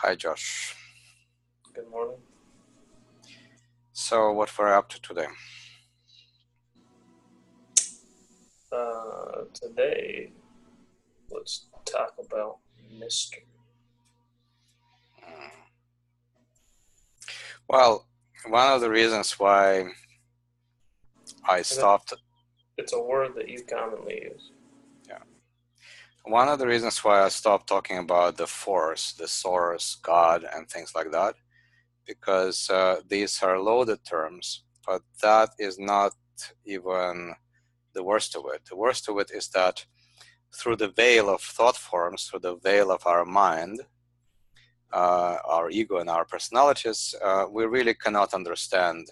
Hi, Josh. Good morning. So, what we're up to today? Today, let's talk about mystery. Well, one of the reasons why I stopped, It's a word that you commonly use. one of the reasons why I stopped talking about the force, the source, God, and things like that, because these are loaded terms, but that is not even the worst of it. The worst of it is that through the veil of thought forms, through the veil of our mind, our ego and our personalities, we really cannot understand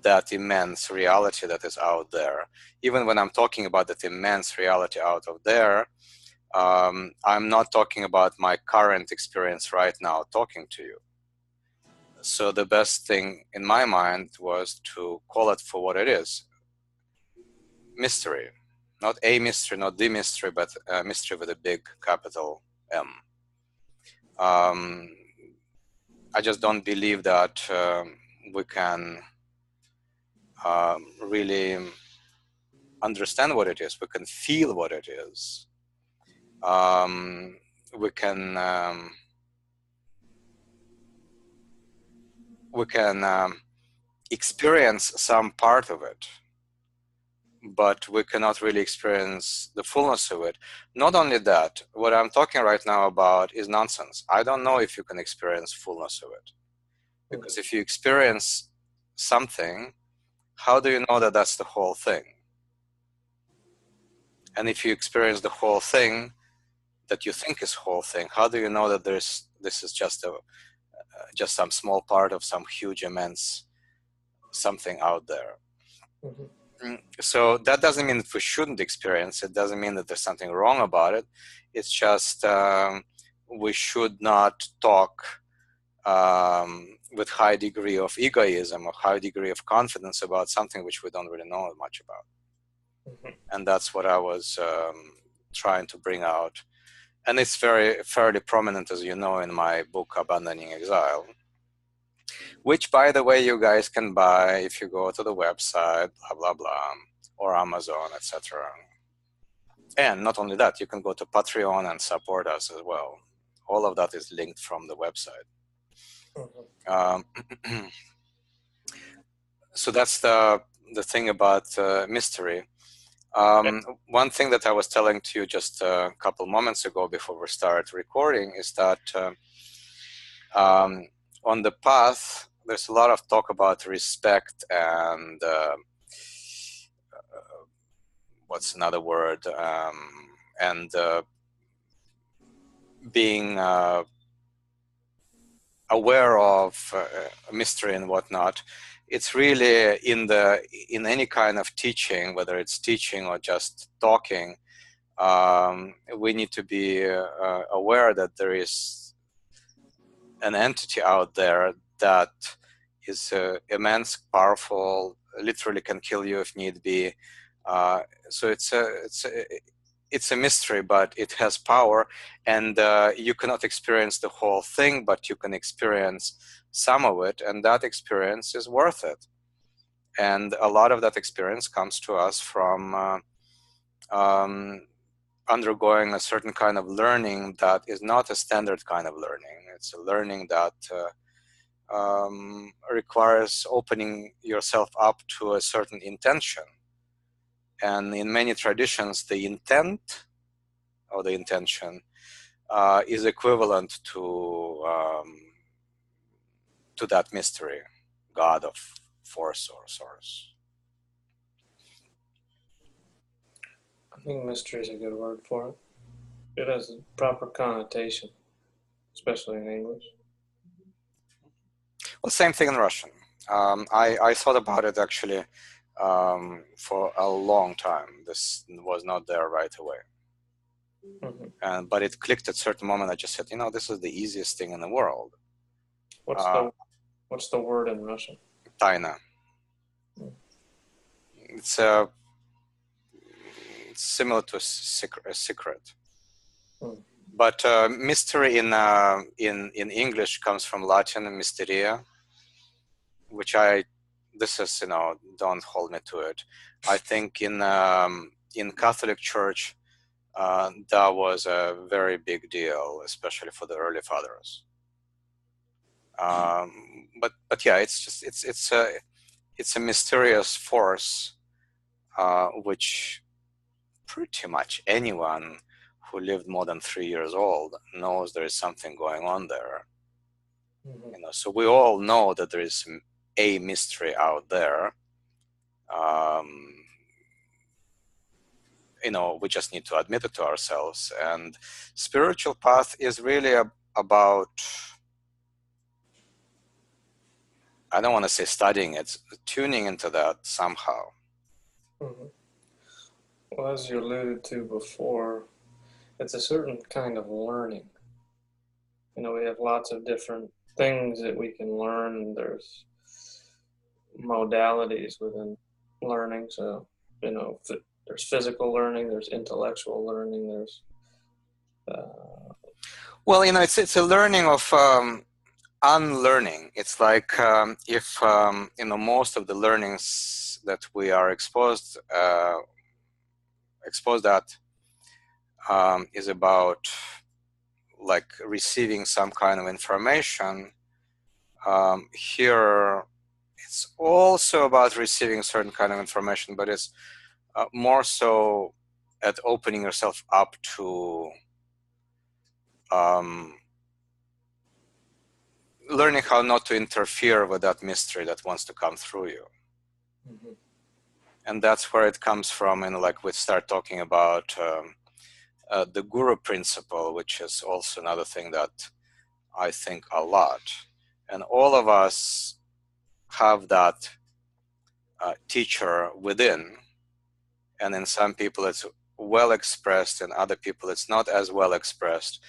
that immense reality that is out there. Even when I'm talking about that immense reality out of there, I'm not talking about my current experience right now talking to you. So the best thing in my mind was to call it for what it is. Mystery. Not a mystery, not the mystery, but a mystery with a big capital M. I just don't believe that we can really understand what it is. We can feel what it is. We can experience some part of it, but we cannot really experience the fullness of it. Not only that, what I'm talking right now about is nonsense. I don't know if you can experience fullness of it, because if you experience something, how do you know that that's the whole thing? And if you experience the whole thing that you think is whole thing, how do you know that this is just some small part of some huge, immense something out there? So that doesn't mean that we shouldn't experience it. Doesn't mean that there's something wrong about it. It's just we should not talk with high degree of egoism or high degree of confidence about something which we don't really know much about. And that's what I was trying to bring out. And it's fairly prominent, as you know, in my book, Abandoning Exile, which, by the way, you guys can buy if you go to the website, blah, blah, blah, or Amazon, etc. And not only that, you can go to Patreon and support us as well. All of that is linked from the website. So that's the thing about mystery. One thing that I was telling to you just a couple moments ago before we start recording is that on the path, there's a lot of talk about respect and what's another word, and being aware of mystery and whatnot. It's really in any kind of teaching, whether it's teaching or just talking, we need to be aware that there is an entity out there that is immense, powerful, literally can kill you if need be. So it's a mystery, but it has power, and you cannot experience the whole thing, but you can experience some of it, and that experience is worth it. And a lot of that experience comes to us from undergoing a certain kind of learning that is not a standard kind of learning. It's a learning that requires opening yourself up to a certain intention. And in many traditions, the intent or the intention is equivalent to that mystery, God of force or source. I think mystery is a good word for it. It has a proper connotation, especially in English. Well, same thing in Russian. I thought about it actually for a long time. This was not there right away. But it clicked at a certain moment. I just said, this is the easiest thing in the world. What's the word in Russian? Taina. It's similar to a secret. But mystery in English comes from Latin mysteria, which this is, don't hold me to it. I think in Catholic Church, that was a very big deal, especially for the early fathers. But yeah, it's a mysterious force, which pretty much anyone who lived more than 3 years old knows there is something going on there. So we all know that there is a mystery out there. We just need to admit it to ourselves. And spiritual path is really about, I don't want to say studying, it's tuning into that somehow. Well, as you alluded to before, it's a certain kind of learning. We have lots of different things that we can learn. There's modalities within learning. So, there's physical learning, there's intellectual learning, there's well, it's a learning of unlearning. It's like if most of the learnings that we are exposed at is about like receiving some kind of information. Here it's also about receiving certain kind of information, but it's more so at opening yourself up to learning how not to interfere with that mystery that wants to come through you. And that's where it comes from. And like we start talking about the guru principle, which is also another thing that I think a lot. And all of us have that teacher within. And in some people it's well expressed, and other people it's not as well expressed.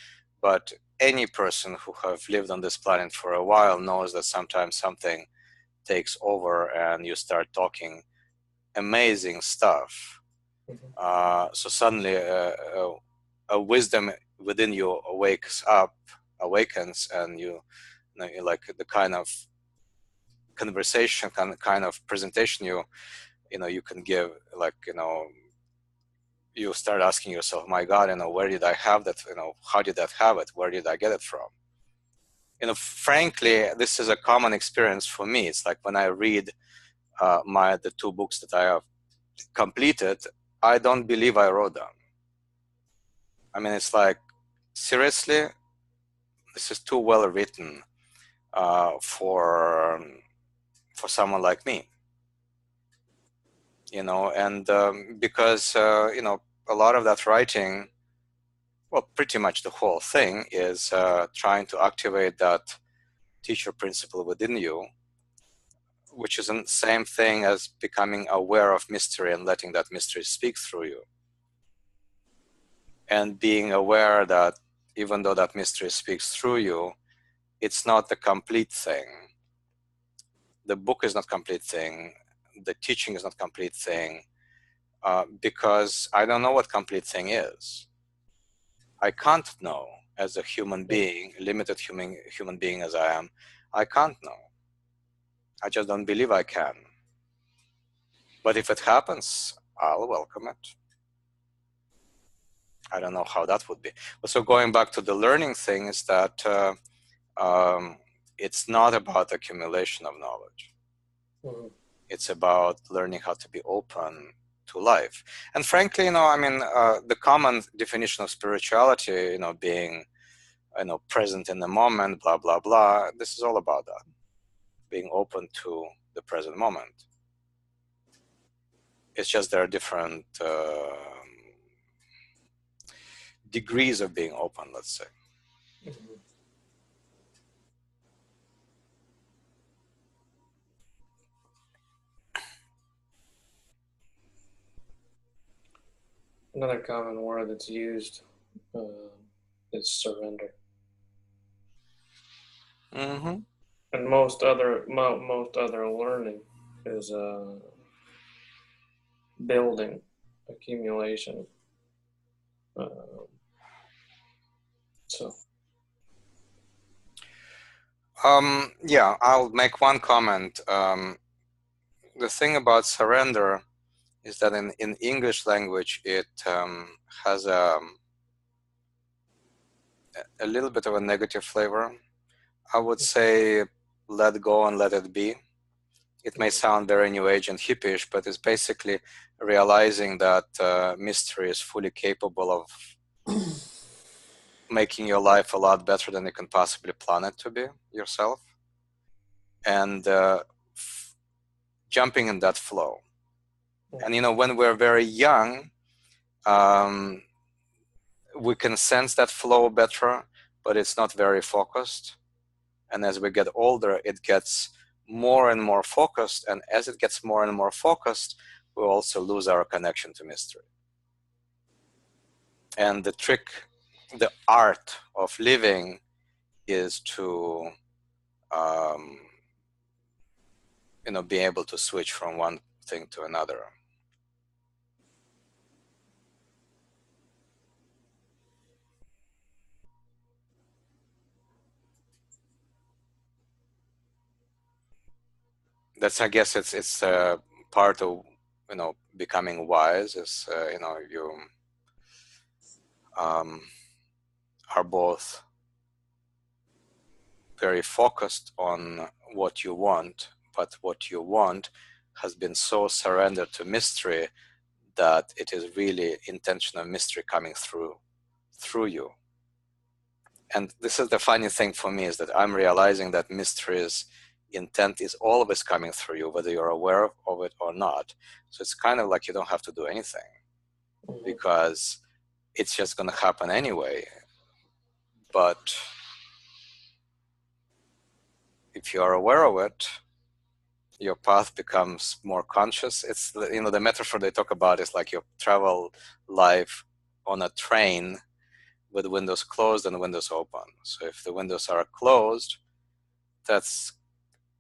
But any person who have lived on this planet for a while knows that sometimes something takes over and you start talking amazing stuff. So suddenly a wisdom within you awakens, and you like the kind of conversation, kind of presentation you can give, like you start asking yourself, my God, where did I have that? How did that have it? Where did I get it from? Frankly, this is a common experience for me. It's like when I read the 2 books that I have completed, I don't believe I wrote them. I mean, it's like, seriously, this is too well written for someone like me. And because a lot of that writing, well, pretty much the whole thing is trying to activate that teacher principle within you, which is the same thing as becoming aware of mystery and letting that mystery speak through you. And being aware that even though that mystery speaks through you, it's not the complete thing. The book is not complete thing. The teaching is not complete thing, because I don't know what complete thing is. I can't know as a human being, limited human being as I am. I can't know. I just don't believe I can. But if it happens, I'll welcome it. I don't know how that would be. So going back to the learning thing is that it's not about accumulation of knowledge. It's about learning how to be open to life. And frankly, the common definition of spirituality, being, present in the moment, blah, blah, blah. This is all about that. Being open to the present moment. It's just there are different degrees of being open, let's say. Another common word that's used is surrender. And most other learning is building, accumulation. So, yeah, I'll make one comment. The thing about surrender is that in English language, it has a little bit of a negative flavor. I would say let go and let it be. It may sound very new age and hippie-ish, but it's basically realizing that mystery is fully capable of making your life a lot better than you can possibly plan it to be yourself, and jumping in that flow. And you know, when we're very young, we can sense that flow better, but it's not very focused. And as we get older, it gets more and more focused. And as it gets more and more focused, we also lose our connection to mystery. And the trick, the art of living is to, you know, be able to switch from one thing to another. That's, I guess, it's part of, you know, becoming wise. Is you know, you are both very focused on what you want, but what you want has been so surrendered to mystery that it is really intention of mystery coming through you. And this is the funny thing for me, is that I'm realizing that mystery's intent is always coming through you, whether you're aware of it or not. So it's kind of like you don't have to do anything, because it's just going to happen anyway. But if you are aware of it, your path becomes more conscious. It's, you know, the metaphor they talk about is like you travel life on a train with windows closed and windows open. So if the windows are closed, that's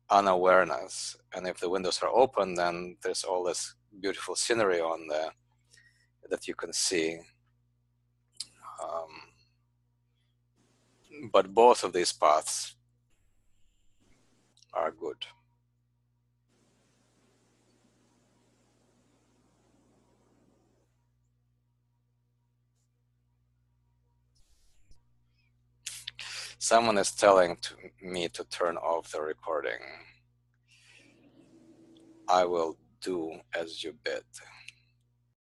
unawareness. And if the windows are open, then there's all this beautiful scenery on there that you can see. But both of these paths are good. Someone is telling me to turn off the recording. I will do as you bid.